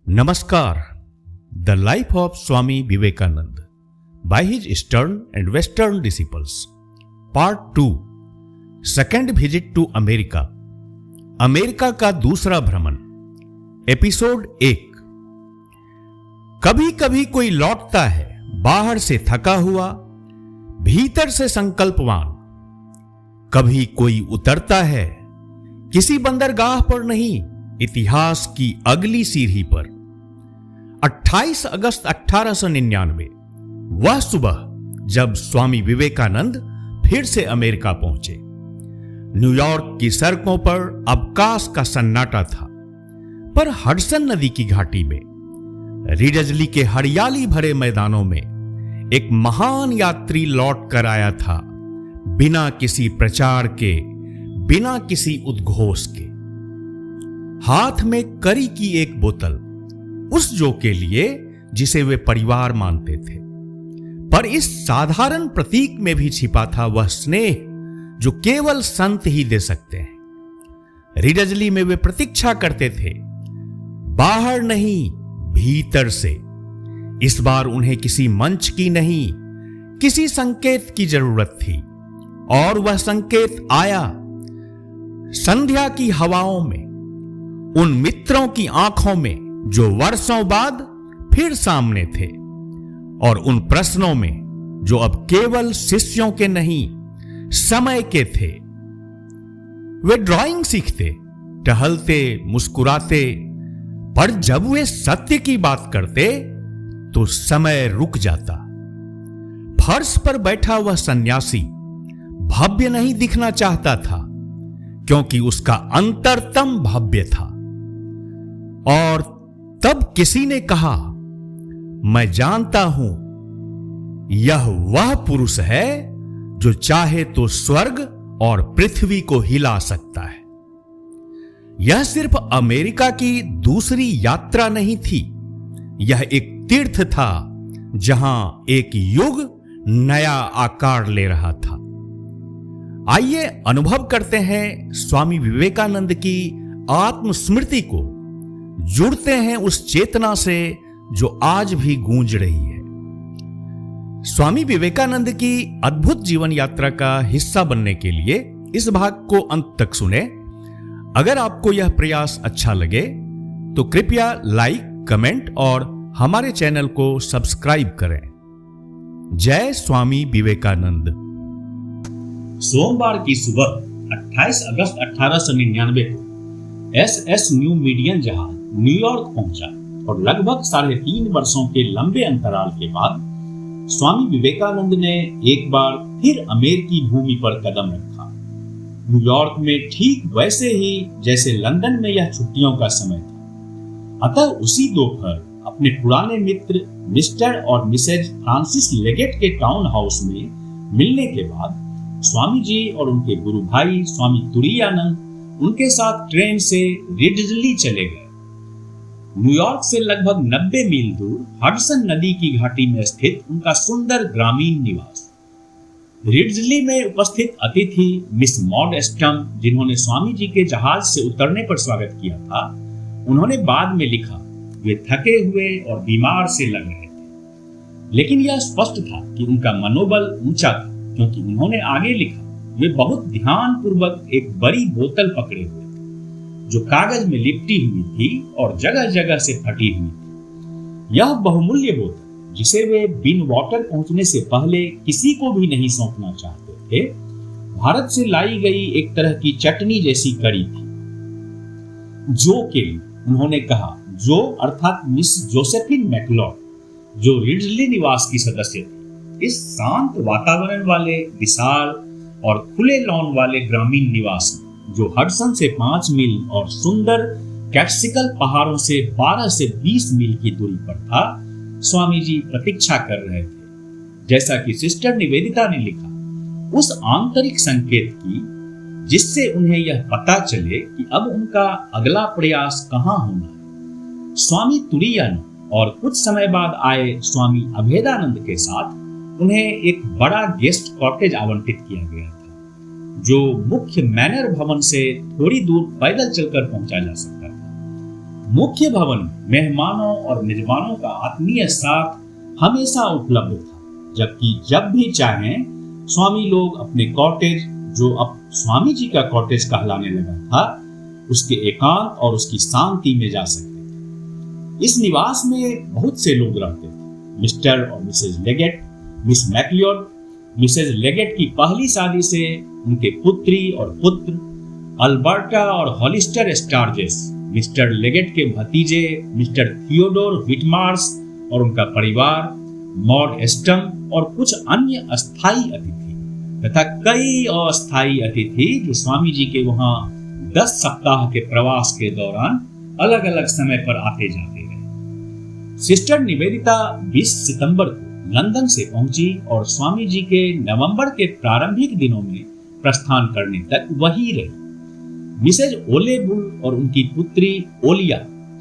Namaskar. The life of Swami Vivekananda by his Eastern and Western disciples. Part 2. Second visit to America. America का दूसरा भ्रमण. Episode 1. कभी कभी कोई लौटता है बाहर से थका हुआ, भीतर से संकल्पवान. कभी कोई उतरता है किसी बंदरगाह पर नहीं, इतिहास की अगली सीढ़ी पर. 28 अगस्त 1899 वह सुबह जब स्वामी विवेकानंद फिर से अमेरिका पहुंचे. न्यूयॉर्क की सड़कों पर अवकाश का सन्नाटा था, पर हडसन नदी की घाटी में रीडजली के हरियाली भरे मैदानों में एक महान यात्री लौट कर आया था, बिना किसी प्रचार के, बिना किसी उद्घोष के. हाथ में करी की एक बोतल, उस जो के लिए जिसे वे परिवार मानते थे. पर इस साधारण प्रतीक में भी छिपा था वह स्नेह जो केवल संत ही दे सकते हैं. रीडजली में वे प्रतीक्षा करते थे, बाहर नहीं भीतर से. इस बार उन्हें किसी मंच की नहीं, किसी संकेत की जरूरत थी, और वह संकेत आया. संध्या की हवाओं में, उन मित्रों की आंखों में जो वर्षों बाद फिर सामने थे, और उन प्रश्नों में जो अब केवल शिष्यों के नहीं, समय के थे. वे ड्राइंग सीखते, टहलते, मुस्कुराते, पर जब वे सत्य की बात करते तो समय रुक जाता. फर्श पर बैठा वह सन्यासी भव्य नहीं दिखना चाहता था, क्योंकि उसका अंतरतम भव्य था. और तब किसी ने कहा, मैं जानता हूं यह वह पुरुष है जो चाहे तो स्वर्ग और पृथ्वी को हिला सकता है. यह सिर्फ अमेरिका की दूसरी यात्रा नहीं थी, यह एक तीर्थ था जहां एक युग नया आकार ले रहा था. आइए अनुभव करते हैं स्वामी विवेकानंद की आत्मस्मृति को, जुड़ते हैं उस चेतना से जो आज भी गूंज रही है. स्वामी विवेकानंद की अद्भुत जीवन यात्रा का हिस्सा बनने के लिए इस भाग को अंत तक सुने. अगर आपको यह प्रयास अच्छा लगे तो कृपया लाइक, कमेंट और हमारे चैनल को सब्सक्राइब करें. जय स्वामी विवेकानंद. सोमवार की सुबह 28 अगस्त 1899 को SS न्यू मीडियन जहाज न्यूयॉर्क पहुंचा, और लगभग 3.5 वर्षों के लंबे अंतराल के बाद स्वामी विवेकानंद ने एक बार फिर अमेरिकी भूमि पर कदम रखा. न्यूयॉर्क में ठीक वैसे ही जैसे लंदन में यह छुट्टियों का समय था. अतः उसी दोपहर अपने पुराने मित्र मिस्टर और मिसेज फ्रांसिस लेगेट के टाउन हाउस में मिलने के बाद स्वामी जी और उनके गुरु भाई स्वामी तुरायानंद उनके साथ ट्रेन से रीडजली चले गए. न्यूयॉर्क से लगभग 90 मील दूर हडसन नदी की घाटी में स्थित उनका सुंदर ग्रामीण निवास. रीडजली में उपस्थित अतिथि मिस मॉड एस्टम, जिन्होंने स्वामी जी के जहाज से उतरने पर स्वागत किया था, उन्होंने बाद में लिखा, वे थके हुए और बीमार से लग रहे थे. लेकिन यह स्पष्ट था कि उनका मनोबल ऊंचा था, क्योंकि उन्होंने आगे लिखा, वे बहुत ध्यानपूर्वक एक बड़ी बोतल पकड़े हुए थे जो कागज में लिपटी हुई थी और जगह जगह से फटी हुई थी. यह बहुमूल्य बोतल, जिसे वे बिन वाटर पहुंचने से पहले किसी को भी नहीं सौंपना चाहते थे, भारत से लाई गई एक तरह की चटनी जैसी कड़ी थी. जो के लिए उन्होंने कहा, जो अर्थात मिस जोसेफिन मैकलॉड, जो रीडजली निवास की सदस्य थी, इस शांत वातावरण वाले विशाल और खुले लॉन वाले ग्रामीण निवास में, जो हडसन से 5 मील और सुंदर कैट्सिकल पहाड़ों से 12 से 20 मील की दूरी पर था, स्वामी जी प्रतीक्षा कर रहे थे. जैसा कि सिस्टर निवेदिता ने लिखा, उस आंतरिक संकेत की जिससे उन्हें यह पता चले कि अब उनका अगला प्रयास कहां होना है. स्वामी तुरायानंद और कुछ समय बाद आए स्वामी अभेदानंद के साथ उन्हें एक बड़ा गेस्ट कॉटेज आवंटित किया गया था, जो मुख्य मैनर भवन से थोड़ी दूर पैदल चलकर पहुंचा जा सकता था. मुख्य भवन में मेहमानों और मेजबानों का आत्मीय साथ हमेशा उपलब्ध था, जबकि जब भी चाहें स्वामी लोग अपने कॉटेज, जो अब स्वामी जी का कॉटेज कहलाने लगा था, उसके एकांत और उसकी शांति में जा सकते थे। इस निवास में बहुत से लोग रहते थे। मिस्टर और missus Leggett, miss MacLeod, missus Leggett की पहली शादी से उनके पुत्री और पुत्र अल्बर्टा और हॉलिस्टर स्टारजेस, मिस्टर लेगेट के भतीजे मिस्टर थियोडोर विटमार्स और उनका परिवार, मॉड एस्टम और कुछ अन्य अस्थायी अतिथि तथा कई अस्थायी अतिथि जो स्वामी जी के वहां 10 सप्ताह के प्रवास के दौरान अलग अलग समय पर आते जाते रहे। सिस्टर निवेदिता 20 सितंबर को लंदन से पहुंची और स्वामी जी के नवंबर के प्रारंभिक दिनों में प्रस्थान करने तक वही रही। मिसेज ओले बुल और उनकी पुत्री ओलिया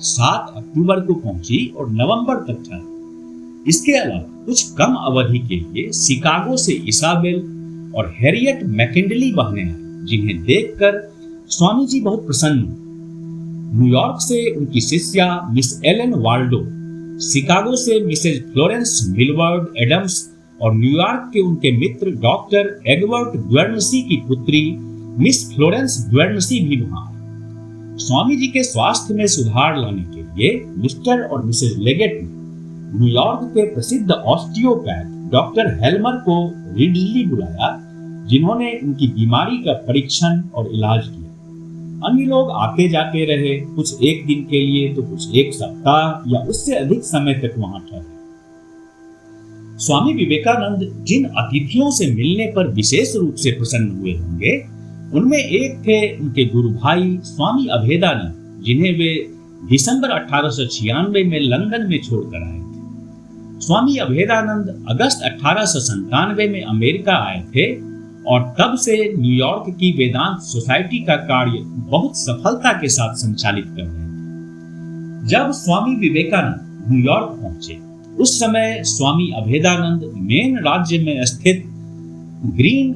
7 अक्टूबर को पहुंची और नवंबर तक ठहरी। इसके अलावा कुछ कम अवधि के लिए शिकागो से इसाबेल और हैरियट मैकिंडली बहनें आई, जिन्हें देखकर स्वामी जी बहुत प्रसन्न हुए। न्यूयॉर्क से उनकी शिष्या मिस एलन वाल्डो, शिकागो से मिसेज फ्लोरेंस मिलवर्ड एडम्स और न्यूयॉर्क के उनके मित्र डॉक्टर एडवर्ड ग्वेर्नसी की पुत्री मिस फ्लोरेंस ग्वेर्नसी भी वहां आई। स्वामी जी के स्वास्थ्य में सुधार लाने के लिए मिस्टर और मिसेज लेगेट ने न्यूयॉर्क के प्रसिद्ध ऑस्टियोपैथ डॉक्टर हेल्मर को रिडली बुलाया, जिन्होंने उनकी बीमारी का परीक्षण और इलाज किया। अन्य लोग आते जाते रहे, कुछ एक दिन के लिए तो कुछ एक सप्ताह या उससे अधिक समय तक वहां ठहरे। स्वामी विवेकानंद जिन अतिथियों से मिलने पर विशेष रूप से प्रसन्न हुए होंगे, उनमें एक थे उनके गुरु भाई स्वामी अभेदानंद, जिन्हें वे दिसंबर 1896 में लंदन में छोड़कर आए थे। स्वामी अभेदानंद अगस्त 1897 में अमेरिका आए थे और तब से न्यूयॉर्क की वेदांत सोसाइटी का कार्य बहुत सफलता के साथ संचालित कर रहे थे। जब स्वामी विवेकानंद न्यूयॉर्क पहुंचे, उस समय स्वामी अभेदानंद मेन राज्य में स्थित green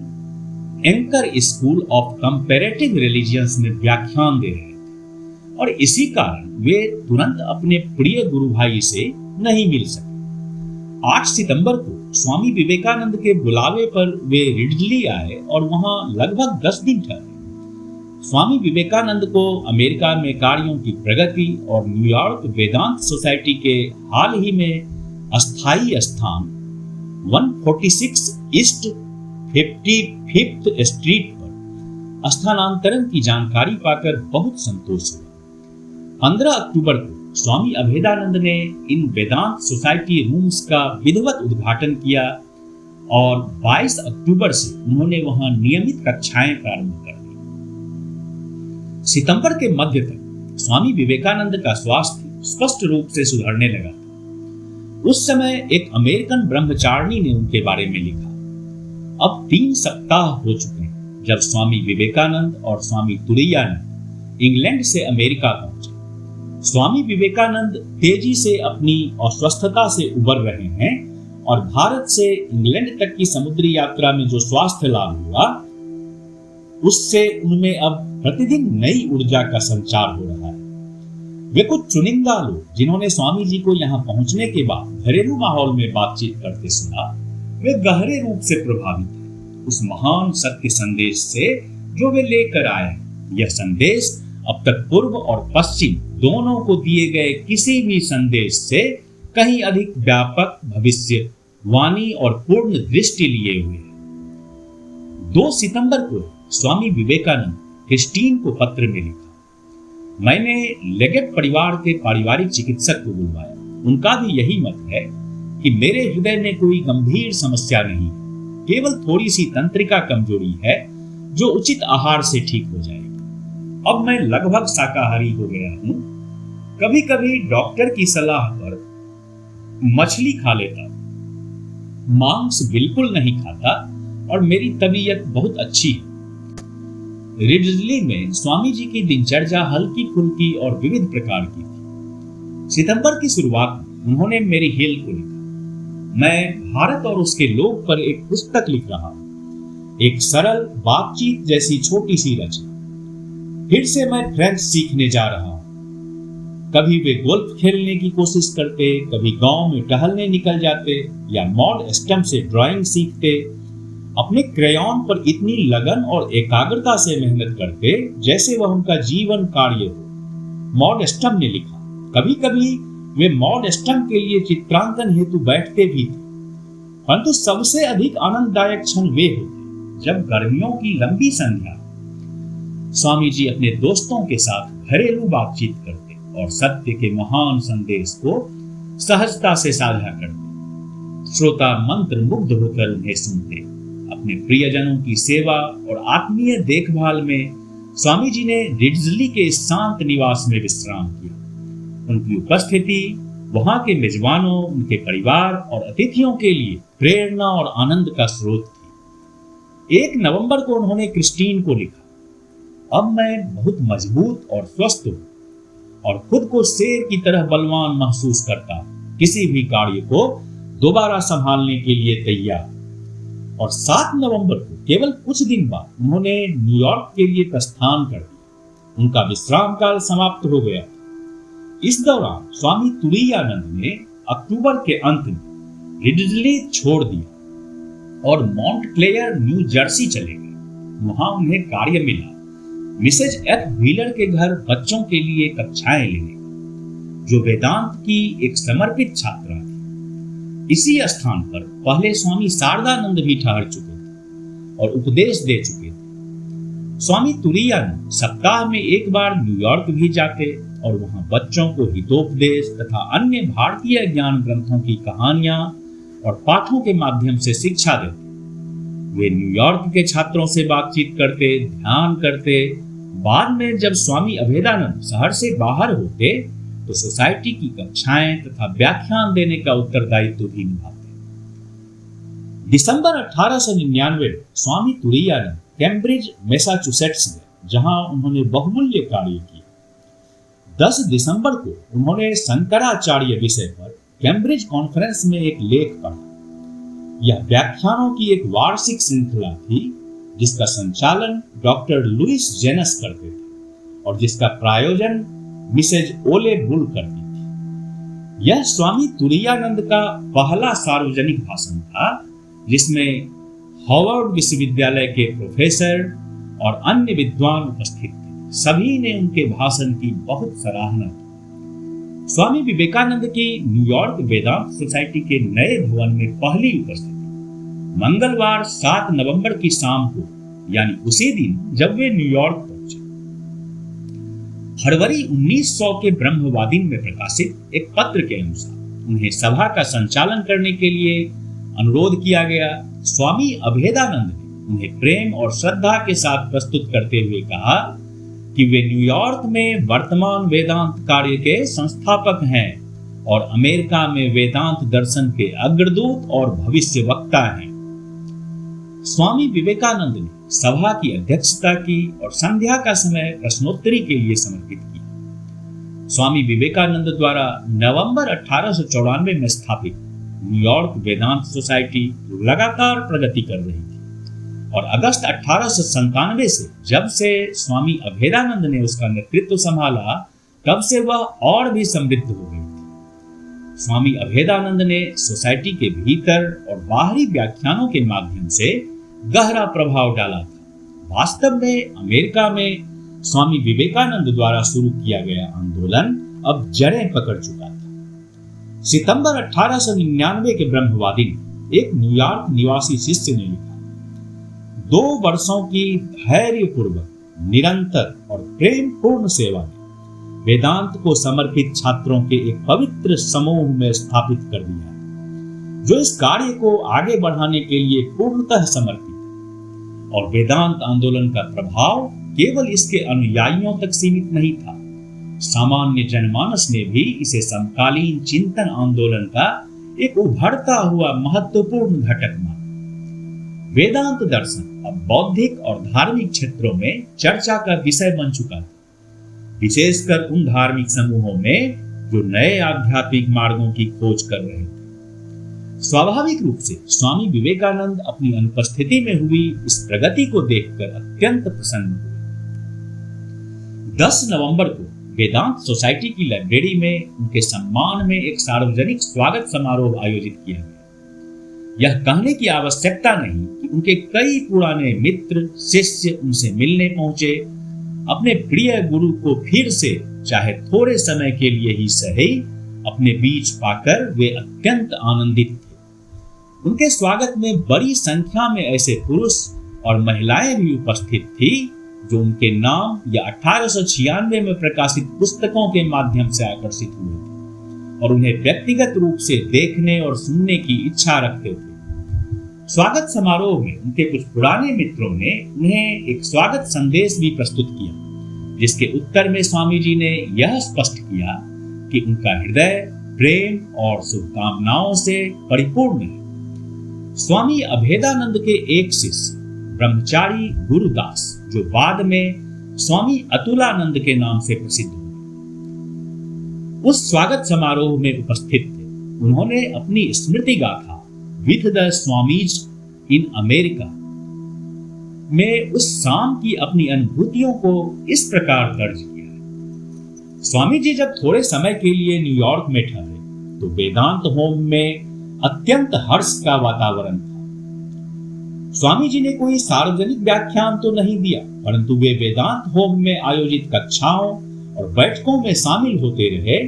anchor school of comparative religions में व्याख्यान दे रहे थे और इसी कारण वे तुरंत अपने प्रिय गुरु भाई से नहीं मिल सके। 8 सितंबर को स्वामी विवेकानंद के बुलावे पर वे रिडली आए और वहां लगभग 10 दिन ठहरे। स्वामी विवेकानंद को अमेरिका में कार्यों की प्रगति और न्यूयॉर्क वेदांत सोसाइटी के हाल ही में अस्थायी स्थान 146 ईस्ट 55th स्ट्रीट पर स्थानांतरण की जानकारी पाकर बहुत संतोष हुआ। 15 अक्टूबर को स्वामी अभेदानंद ने इन वेदांत सोसाइटी रूम्स का विधिवत उद्घाटन किया और 22 अक्टूबर से उन्होंने वहां नियमित कक्षाएं प्रारंभ कर दी। सितंबर के मध्य तक स्वामी विवेकानंद का स्वास्थ्य स्पष्ट रूप से सुधरने लगा था। उस समय एक अमेरिकन ब्रह्मचारिणी ने उनके बारे में लिखा, अब 3 सप्ताह हो चुके हैं जब स्वामी विवेकानंद और स्वामी तुरैयानंद इंग्लैंड से अमेरिका पहुंचे। स्वामी विवेकानंद तेजी से अपनी अस्वस्थता से उबर रहे हैं और भारत से इंग्लैंड तक की समुद्री यात्रा में जो स्वास्थ्य लाभ हुआ, उससे उनमें अब प्रतिदिन नई ऊर्जा का संचार हो रहा है। वे कुछ चुनिंदा लोग जिन्होंने स्वामी जी को यहाँ पहुंचने के बाद घरेलू माहौल में बातचीत करते सुना, वे गहरे रूप से प्रभावित हैं उस महान सत्य संदेश से जो वे लेकर आए। यह संदेश अब तक पूर्व और पश्चिम दोनों को दिए गए किसी भी संदेश से कहीं अधिक व्यापक भविष्य वाणी और पूर्ण दृष्टि लिए हुए है। 2 सितंबर को स्वामी विवेकानंद क्रिस्टीन को पत्र में लिखा, मैंने लेगेट परिवार के पारिवारिक चिकित्सक को बुलवाया। उनका भी यही मत है कि मेरे हृदय में कोई गंभीर समस्या नहीं है, केवल थोड़ी सी तंत्रिका कमजोरी है जो उचित आहार से ठीक हो जाएगी। अब मैं लगभग शाकाहारी हो गया हूं। कभी कभी डॉक्टर की सलाह पर मछली खा लेता, मांस बिल्कुल नहीं खाता और मेरी तबीयत बहुत अच्छी है। रिडली में स्वामी जी की दिनचर्या हल्की फुल्की और विविध प्रकार की थी। सितंबर की शुरुआत में उन्होंने मेरी हिल को लिखा, मैं भारत और उसके लोग पर एक पुस्तक लिख रहा हूं, एक सरल बातचीत जैसी छोटी सी रचना। फिर से मैं फ्रेंच सीखने जा रहा हूं। कभी वे गोल्फ खेलने की कोशिश करते, कभी गांव में टहलने निकल जाते या मॉड स्टम्प से ड्राइंग सीखते। अपने क्रेयॉन पर इतनी लगन और एकाग्रता से मेहनत करते जैसे वह उनका जीवन कार्य हो। मॉड स्टम्प ने लिखा, कभी कभी वे मॉड स्टम्प के लिए चित्रांकन हेतु बैठते भी थे, परंतु सबसे अधिक आनंददायक क्षण वे होते जब गर्मियों की लंबी संध्या स्वामी जी अपने दोस्तों के साथ घरेलू बातचीत करते और सत्य के महान संदेश को सहजता से साझा करते। श्रोता मंत्र मुग्ध होकर उन्हें सुनते। अपने प्रियजनों की सेवा और आत्मीय देखभाल में स्वामी जी ने रिड्जली के शांत निवास में विश्राम किया। उनकी उपस्थिति वहां के मेजबानों, उनके परिवार और अतिथियों के लिए प्रेरणा और आनंद का स्रोत थी। 1 नवंबर को उन्होंने क्रिस्टीन को लिखा, अब मैं बहुत मजबूत और स्वस्थ हूं और खुद को शेर की तरह बलवान महसूस करता हूं, किसी भी कार्य को दोबारा संभालने के लिए तैयार। और 7 नवंबर को केवल कुछ दिन बाद उन्होंने न्यूयॉर्क के लिए प्रस्थान कर दिया। उनका विश्राम काल समाप्त हो गया। इस दौरान स्वामी तुरायानंद ने अक्टूबर के अंत में रिडजली छोड़ दिया और मॉन्टक्लेयर न्यू जर्सी चले गए। वहां उन्हें कार्य मिला मिसेज एफ व्हीलर के घर बच्चों के लिए कक्षाएं लेने, जो वेदांत की एक समर्पित छात्रा थी। इसी स्थान पर पहले स्वामी शारदानंद भी ठहर चुके थे और उपदेश दे चुके थे। स्वामी तुरायानंद सप्ताह में 1 बार न्यूयॉर्क भी जाते और वहां बच्चों को हितोपदेश तथा अन्य भारतीय ज्ञान ग्रंथों की कहानियां और पाठों के माध्यम से शिक्षा देते। वे न्यूयॉर्क के छात्रों से बातचीत करते, ध्यान करते। बाद में जब स्वामी अभेदानंद शहर से बाहर होते तो सोसाइटी की कक्षाएं तथा व्याख्यान देने का उत्तरदायित्व भी निभाते। दिसंबर 1899 में स्वामी तुरायानंद कैम्ब्रिज मैसाचुसेट्स गए, जहां उन्होंने बहुमूल्य कार्य किया। 10 दिसंबर को उन्होंने शंकराचार्य विषय पर कैम्ब्रिज कॉन्फ्रेंस में एक लेख पढ़ा। यह व्याख्यानों की एक वार्षिक श्रृंखला थी जिसका संचालन डॉक्टर लुइस जेनस करते थे और जिसका प्रायोजन मिसेज ओले बुल करती थी। यह स्वामी तुरायानंद का पहला सार्वजनिक भाषण था जिसमें हार्वर्ड विश्वविद्यालय के प्रोफेसर और अन्य विद्वान उपस्थित थे। सभी ने उनके भाषण की बहुत सराहना की। स्वामी विवेकानंद की न्यूयॉर्क वेदांत सोसाइटी के नए भवन में पहली उपस्थिति मंगलवार 7 नवंबर की शाम को, यानी उसी दिन जब वे न्यूयॉर्क पहुंचे। फरवरी 1900 के ब्रह्मवादिन में प्रकाशित एक पत्र के अनुसार उन्हें सभा का संचालन करने के लिए अनुरोध किया गया। स्वामी अभेदानंद ने उन्हें प्रेम और श्रद्धा के साथ प्रस्तुत करते हुए कहा कि वे न्यूयॉर्क में वर्तमान वेदांत कार्य के संस्थापक हैं और अमेरिका में वेदांत दर्शन के अग्रदूत और भविष्य वक्ता हैं। स्वामी विवेकानंद ने सभा की अध्यक्षता की और संध्या का समय प्रश्नोत्तरी के लिए समर्पित किया। स्वामी विवेकानंद द्वारा नवंबर 1894 में स्थापित न्यूयॉर्क वेदांत सोसाइटी लगातार प्रगति कर रही थी और अगस्त 1897 से जब से स्वामी अभेदानंद ने उसका नेतृत्व संभाला तब से वह और भी समृद्ध हो गई थी। स्वामी अभेदानंद ने सोसाइटी के भीतर और बाहरी व्याख्यानों के माध्यम से गहरा प्रभाव डाला था। वास्तव में अमेरिका में स्वामी विवेकानंद द्वारा शुरू किया गया आंदोलन अब जड़ें पकड़ चुका था। सितंबर 1899 के ब्रह्मवादी एक न्यूयॉर्क निवासी शिष्य ने लिखा, 2 वर्षों की धैर्यपूर्वक, निरंतर और प्रेम पूर्ण सेवा ने वेदांत को समर्पित छात्रों के एक पवित्र समूह में स्थापित कर दिया है, जो इस कार्य को आगे बढ़ाने के लिए पूर्णतः समर्पित है। और वेदांत आंदोलन का प्रभाव केवल इसके अनुयायियों तक सीमित नहीं था। सामान्य जनमानस ने भी इसे समकालीन चिंतन आंदोलन का एक उभरता हुआ महत्वपूर्ण घटक माना। वेदांत दर्शन अब बौद्धिक और धार्मिक क्षेत्रों में चर्चा का विषय बन चुका था, विशेषकर उन धार्मिक समूहों में जो नए आध्यात्मिक मार्गों की खोज कर रहे थे। स्वाभाविक रूप से स्वामी विवेकानंद अपनी अनुपस्थिति में हुई इस प्रगति को देखकर अत्यंत प्रसन्न हुए। 10 नवंबर को वेदांत सोसाइटी की लाइब्रेरी में उनके सम्मान में एक सार्वजनिक स्वागत समारोह आयोजित किया गया। यह कहने की आवश्यकता नहीं कि उनके कई पुराने मित्र शिष्य उनसे मिलने पहुंचे। अपने प्रिय गुरु को फिर से, चाहे थोड़े समय के लिए ही सही, अपने बीच पाकर वे अत्यंत आनंदित थे। उनके स्वागत में बड़ी संख्या में ऐसे पुरुष और महिलाएं भी उपस्थित थी जो उनके नाम या 1896 में प्रकाशित पुस्तकों के माध्यम से आकर्षित हुए थे और उन्हें व्यक्तिगत रूप से देखने और सुनने की इच्छा रखते थे। स्वागत समारोह में उनके कुछ पुराने मित्रों ने उन्हें एक स्वागत संदेश भी प्रस्तुत किया, जिसके उत्तर में स्वामी जी ने यह स्पष्ट किया कि उनका हृदय प्रेम और शुभकामनाओं से परिपूर्ण है। स्वामी अभेदानंद के एक शिष्य ब्रह्मचारी गुरुदास, जो बाद में स्वामी अतुलानंद के नाम से प्रसिद्ध हुए, उस स्वागत समारोह में उपस्थित थे। उन्होंने अपनी स्मृति गाथा with the Swami's in America में उस शाम की अपनी अनुभूतियों को इस प्रकार दर्ज किया है। स्वामी जी जब थोड़े समय के लिए न्यूयॉर्क में ठहरे तो वेदांत होम में अत्यंत हर्ष का वातावरण था। स्वामी जी ने कोई सार्वजनिक व्याख्यान तो नहीं दिया, परंतु वे वेदांत होम में आयोजित कक्षाओं और बैठकों में शामिल होते रहे,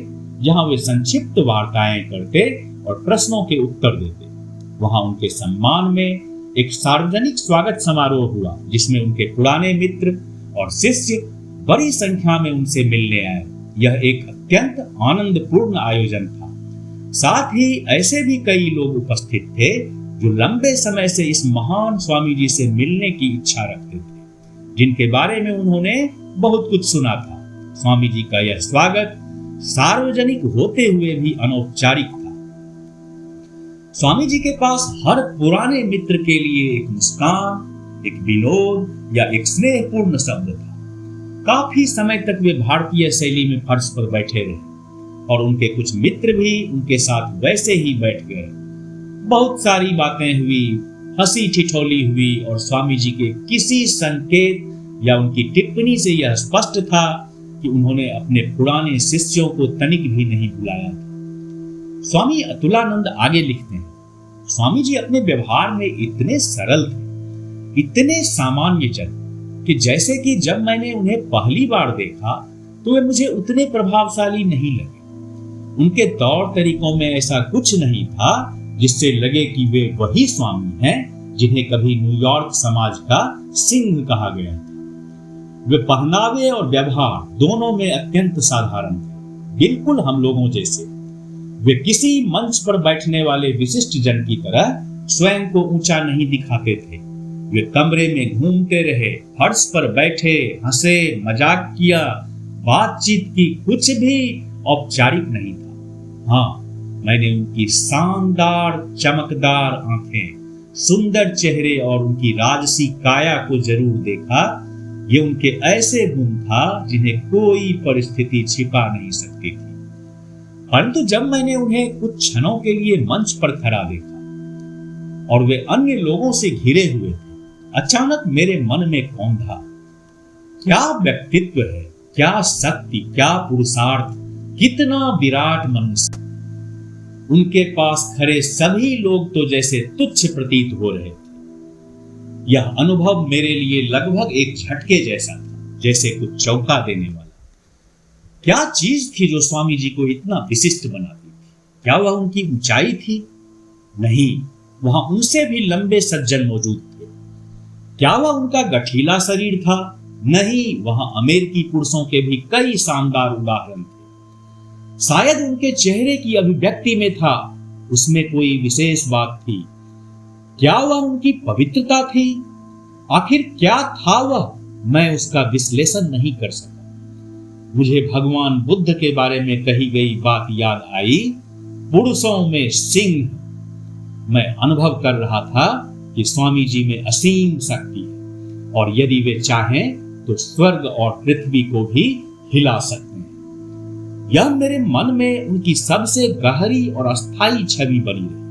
जहां वे संक्षिप्त वार्ताएं करते और प्रश्नों के उत्तर देते। वहां उनके सम्मान में एक सार्वजनिक स्वागत समारोह हुआ, जिसमें उनके पुराने मित्र और शिष्य बड़ी संख्या में उनसे मिलने आए। यह एक अत्यंत आनंदपूर्ण आयोजन था। साथ ही ऐसे भी कई लोग उपस्थित थे जो लंबे समय से इस महान स्वामी जी से मिलने की इच्छा रखते थे, जिनके बारे में उन्होंने बहुत कुछ सुना था। स्वामी जी का यह स्वागत सार्वजनिक होते हुए भी अनौपचारिक था। स्वामी जी के पास हर पुराने मित्र के लिए एक मुस्कान, एक विनोद या एक स्नेहपूर्ण शब्द था। काफी समय तक वे भारतीय शैली में फर्श पर बैठे रहे और उनके कुछ मित्र भी उनके साथ वैसे ही बैठ गए। बहुत सारी बातें हुई, हंसी ठिठोली हुई और स्वामी जी के किसी संकेत या उनकी टिप्पणी से यह स्पष्ट था कि उन्होंने अपने पुराने शिष्यों को तनिक भी नहीं भुलाया था। स्वामी अतुलानंद आगे लिखते हैं, स्वामी जी अपने व्यवहार में इतने सरल थे, इतने सामान्य जन, कि जैसे कि जब मैंने उन्हें पहली बार देखा तो वे मुझे उतने प्रभावशाली नहीं लगे। उनके तौर तरीकों में ऐसा कुछ नहीं था जिससे लगे कि वे वही स्वामी हैं जिन्हें कभी न्यूयॉर्क समाज का सिंह कहा गया था। वे पहनावे और व्यवहार दोनों में अत्यंत साधारण थे, बिल्कुल हम लोगों जैसे। वे किसी मंच पर बैठने वाले विशिष्ट जन की तरह स्वयं को ऊंचा नहीं दिखाते थे। वे कमरे में घूमते रहे, फर्श पर बैठे, हंसे, मजाक किया, बातचीत की, कुछ भी औपचारिक नहीं था। हाँ, मैंने उनकी शानदार चमकदार आंखें, सुंदर चेहरे और उनकी राजसी काया को जरूर देखा। ये उनके ऐसे गुण था जिन्हें कोई परिस्थिति छिपा नहीं सकती थी। परंतु जब मैंने उन्हें कुछ क्षणों के लिए मंच पर खड़ा देखा और वे अन्य लोगों से घिरे हुए थे, अचानक मेरे मन में कौंधा, क्या व्यक्तित्व है, क्या शक्ति, क्या पुरुषार्थ, कितना विराट मनुष्य। उनके पास खड़े सभी लोग तो जैसे तुच्छ प्रतीत हो रहे थे। यह अनुभव मेरे लिए लगभग एक झटके जैसा था, जैसे कुछ चौंका देने वाला। क्या चीज थी जो स्वामी जी को इतना विशिष्ट बनाती थी? क्या वह उनकी ऊंचाई थी? नहीं, वहां उनसे भी लंबे सज्जन मौजूद थे। क्या वह उनका गठीला शरीर था? नहीं, वहां अमेरिकी पुरुषों के भी कई शानदार उदाहरण थे। शायद उनके चेहरे की अभिव्यक्ति में था, उसमें कोई विशेष बात थी। क्या वह उनकी पवित्रता थी? आखिर क्या था वह? मैं उसका विश्लेषण नहीं कर सका। मुझे भगवान बुद्ध के बारे में कही गई बात याद आई, पुरुषों में सिंह। मैं अनुभव कर रहा था कि स्वामी जी में असीम शक्ति है और यदि वे चाहें तो स्वर्ग और पृथ्वी को भी हिला सकते हैं। यह मेरे मन में उनकी सबसे गहरी और अस्थायी छवि बनी रही।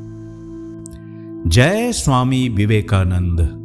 जय स्वामी विवेकानंद।